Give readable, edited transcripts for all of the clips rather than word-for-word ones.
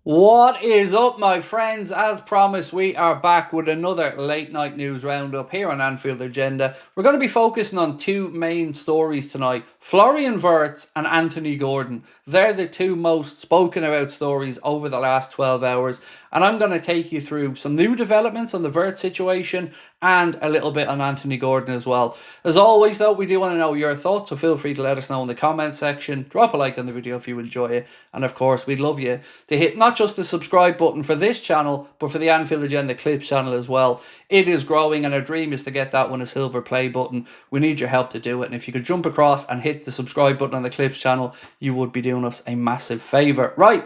What is up, my friends? As promised, we are back with another late night news roundup here on Anfield Agenda. We're going to be focusing on two main stories tonight: Florian Wirtz and Anthony Gordon. They're the two most spoken about stories over the last 12 hours, and I'm going to take you through some new developments on the Wirtz situation and a little bit on Anthony Gordon as well. As always, though, we do want to know your thoughts, so feel free to let us know in the comment section. Drop a like on the video if you enjoy it, and of course, we'd love you to hit not just the subscribe button for this channel, but for the Anfield Agenda Clips channel as well. It is growing, and our dream is to get that one a silver play button. We need your help to do it, and if you could jump across and hit the subscribe button on the Clips channel, you would be doing us a massive favour. Right,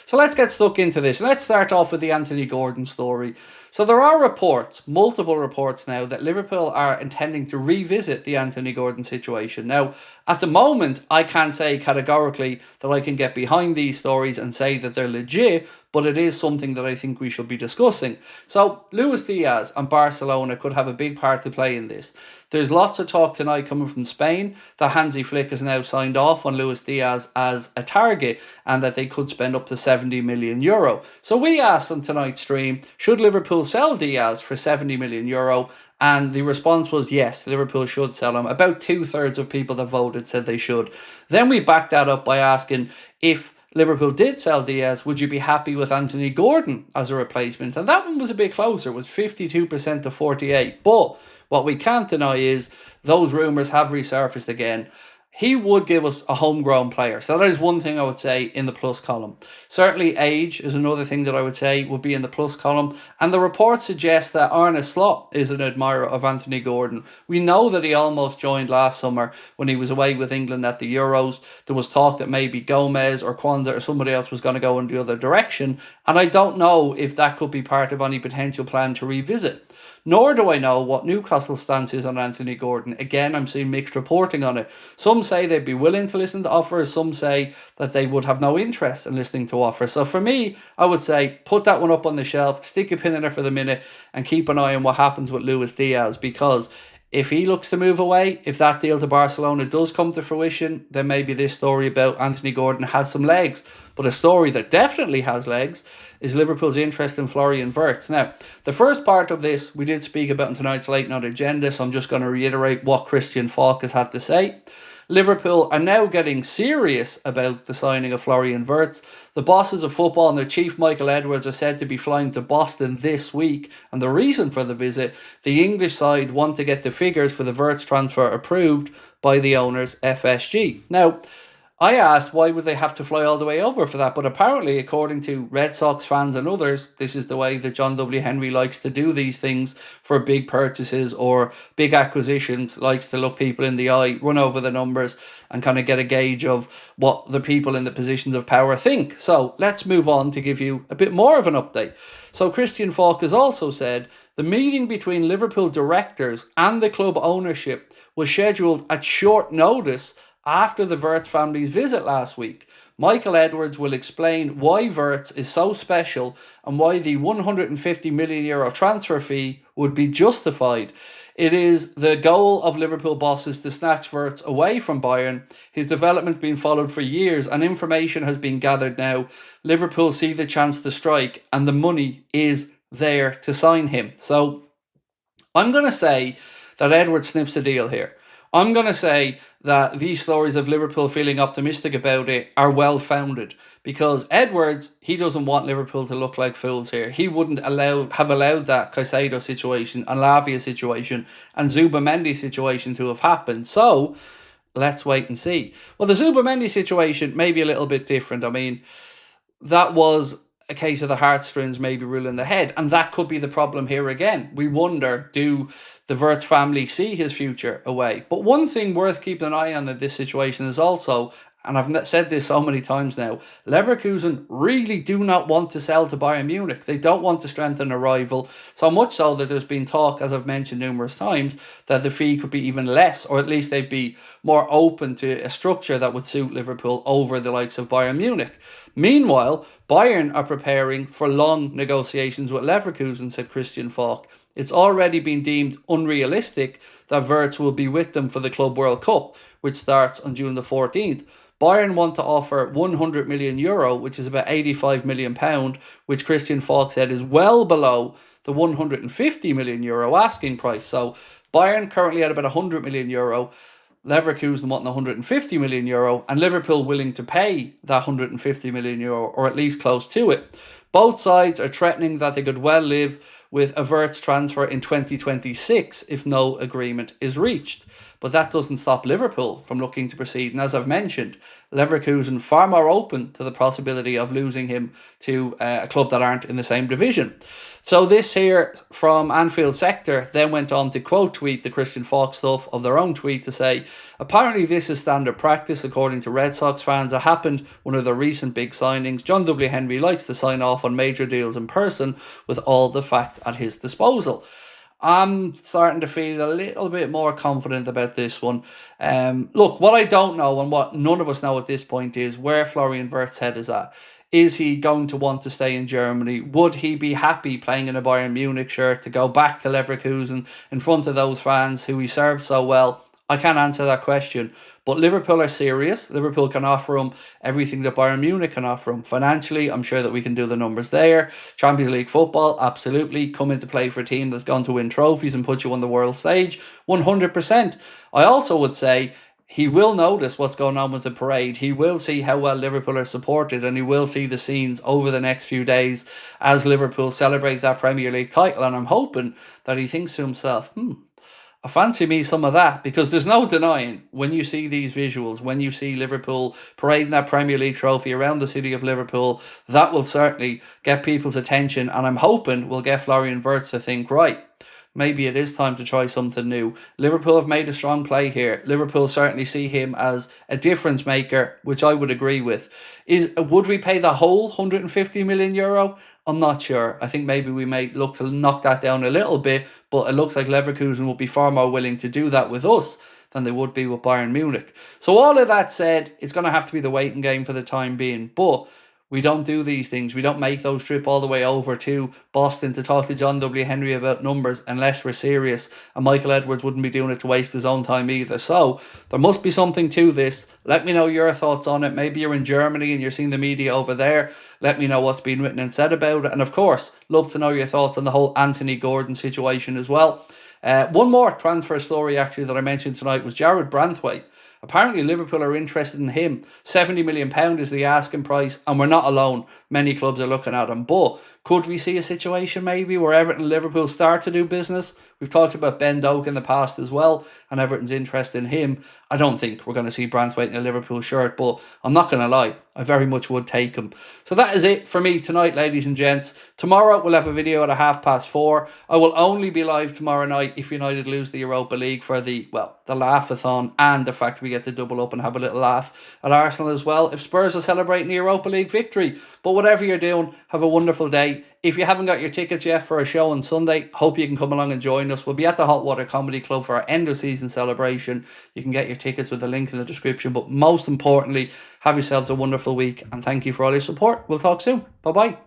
so let's get stuck into this. Let's start off with the Anthony Gordon story. So there are reports, multiple reports now, that Liverpool are intending to revisit the Anthony Gordon situation. Now, at the moment, I can't say categorically that I can get behind these stories and say that they're legit, but it is something that I think we should be discussing. So, Luis Diaz and Barcelona could have a big part to play in this. There's lots of talk tonight coming from Spain that Hansi Flick has now signed off on Luis Diaz as a target and that they could spend up to €70 million. So we asked on tonight's stream, should Liverpool sell Diaz for €70 million? And the response was yes, Liverpool should sell him. About 2/3 of people that voted said they should. Then we backed that up by asking, if Liverpool did sell Diaz, would you be happy with Anthony Gordon as a replacement? And that one was a bit closer. It was 52% to 48%. But what we can't deny is those rumours have resurfaced again. He would give us a homegrown player. So that is one thing I would say in the plus column. Certainly age is another thing that I would say would be in the plus column. And the report suggests that Arne Slot is an admirer of Anthony Gordon. We know that he almost joined last summer when he was away with England at the Euros. There was talk that maybe Gomez or Kwanzaa or somebody else was going to go in the other direction. And I don't know if that could be part of any potential plan to revisit. Nor do I know what Newcastle's stance is on Anthony Gordon. Again, I'm seeing mixed reporting on it. Some say they'd be willing to listen to offers. Some say that they would have no interest in listening to offers. So for me, I would say put that one up on the shelf, stick a pin in it for the minute, and keep an eye on what happens with Luis Diaz. Because if he looks to move away, if that deal to Barcelona does come to fruition, then maybe this story about Anthony Gordon has some legs. But a story that definitely has legs is Liverpool's interest in Florian Wirtz. Now, the first part of this we did speak about in tonight's late night agenda, so I'm just going to reiterate what Christian Falk has had to say. Liverpool are now getting serious about the signing of Florian Wirtz. The bosses of football and their chief Michael Edwards are said to be flying to Boston this week, and the reason for the visit, the English side want to get the figures for the Wirtz transfer approved by the owners, FSG. Now, I asked why would they have to fly all the way over for that, but apparently, according to Red Sox fans and others, this is the way that John W. Henry likes to do these things for big purchases or big acquisitions, likes to look people in the eye, run over the numbers and kind of get a gauge of what the people in the positions of power think. So let's move on to give you a bit more of an update. So Christian Falk has also said the meeting between Liverpool directors and the club ownership was scheduled at short notice after the Wirtz family's visit last week. Michael Edwards will explain why Wirtz is so special and why the €150 million transfer fee would be justified. It is the goal of Liverpool bosses to snatch Wirtz away from Bayern. His development has been followed for years and information has been gathered now. Liverpool see the chance to strike and the money is there to sign him. So I'm going to say that Edwards sniffs a deal here. I'm going to say that these stories of Liverpool feeling optimistic about it are well-founded because Edwards, he doesn't want Liverpool to look like fools here. He wouldn't have allowed that Caicedo situation and Lavia situation and Zubamendi situation to have happened. So let's wait and see. Well, the Zubamendi situation may be a little bit different. I mean, that was a case of the heartstrings maybe ruling the head, and that could be the problem here again. We wonder, do the Wirtz family see his future away? But one thing worth keeping an eye on in this situation is also, and I've said this so many times now, Leverkusen really do not want to sell to Bayern Munich. They don't want to strengthen a rival, so much so that there's been talk, as I've mentioned numerous times, that the fee could be even less, or at least they'd be more open to a structure that would suit Liverpool over the likes of Bayern Munich. Meanwhile, Bayern are preparing for long negotiations with Leverkusen, said Christian Falk. It's already been deemed unrealistic that Wirtz will be with them for the Club World Cup, which starts on June the 14th. Bayern want to offer €100 million, which is about £85 million, which Christian Falk said is well below the €150 million asking price. So Bayern currently at about €100 million, Leverkusen wanting €150 million, and Liverpool willing to pay that €150 million, or at least close to it. Both sides are threatening that they could well live with a WIRTZ transfer in 2026 if no agreement is reached. But that doesn't stop Liverpool from looking to proceed. And as I've mentioned, Leverkusen far more open to the possibility of losing him to a club that aren't in the same division. So this here from Anfield sector then went on to quote tweet the Christian Falk stuff of their own tweet to say, apparently this is standard practice according to Red Sox fans. It happened one of the recent big signings. John W. Henry likes to sign off on major deals in person with all the facts at his disposal. I'm starting to feel a little bit more confident about this one. Look, what I don't know and what none of us know at this point is where Florian Wirtz's head is at. Is he going to want to stay in Germany? Would he be happy playing in a Bayern Munich shirt to go back to Leverkusen in front of those fans who he served so well? I can't answer that question. But Liverpool are serious. Liverpool can offer him everything that Bayern Munich can offer him. Financially, I'm sure that we can do the numbers there. Champions League football, absolutely. Come into play for a team that's gone to win trophies and put you on the world stage, 100%. I also would say he will notice what's going on with the parade. He will see how well Liverpool are supported, and he will see the scenes over the next few days as Liverpool celebrate that Premier League title. And I'm hoping that he thinks to himself, I fancy me some of that, because there's no denying when you see these visuals, when you see Liverpool parading that Premier League trophy around the city of Liverpool, that will certainly get people's attention, and I'm hoping will get Florian Wirtz to think, right, maybe it is time to try something new. Liverpool have made a strong play here. Liverpool certainly see him as a difference maker, which I would agree with. Would we pay the whole €150 million? I'm not sure. I think maybe we may look to knock that down a little bit, but it looks like Leverkusen will be far more willing to do that with us than they would be with Bayern Munich. So all of that said, it's going to have to be the waiting game for the time being. But we don't do these things. We don't make those trip all the way over to Boston to talk to John W. Henry about numbers unless we're serious. And Michael Edwards wouldn't be doing it to waste his own time either. So there must be something to this. Let me know your thoughts on it. Maybe you're in Germany and you're seeing the media over there. Let me know what's been written and said about it. And of course, love to know your thoughts on the whole Anthony Gordon situation as well. One more transfer story actually that I mentioned tonight was Jared Branthwaite. Apparently Liverpool are interested in him. £70 million is the asking price, and we're not alone. Many clubs are looking at him. But could we see a situation maybe where Everton and Liverpool start to do business? We've talked about Ben Doak in the past as well, and Everton's interest in him. I don't think we're going to see Branthwaite in a Liverpool shirt, but I'm not going to lie, I very much would take him. So that is it for me tonight, ladies and gents. Tomorrow we'll have a video at 4:30. I will only be live tomorrow night if United lose the Europa League for the laugh-a-thon, and the fact we get to double up and have a little laugh at Arsenal as well if Spurs are celebrating the Europa League victory. But whatever you're doing, have a wonderful day. If you haven't got your tickets yet for a show on Sunday, hope you can come along and join us. We'll be at the Hot Water Comedy Club for our end of season celebration. You can get your tickets with the link in the description. But most importantly, have yourselves a wonderful week, and thank you for all your support. We'll talk soon. Bye-bye.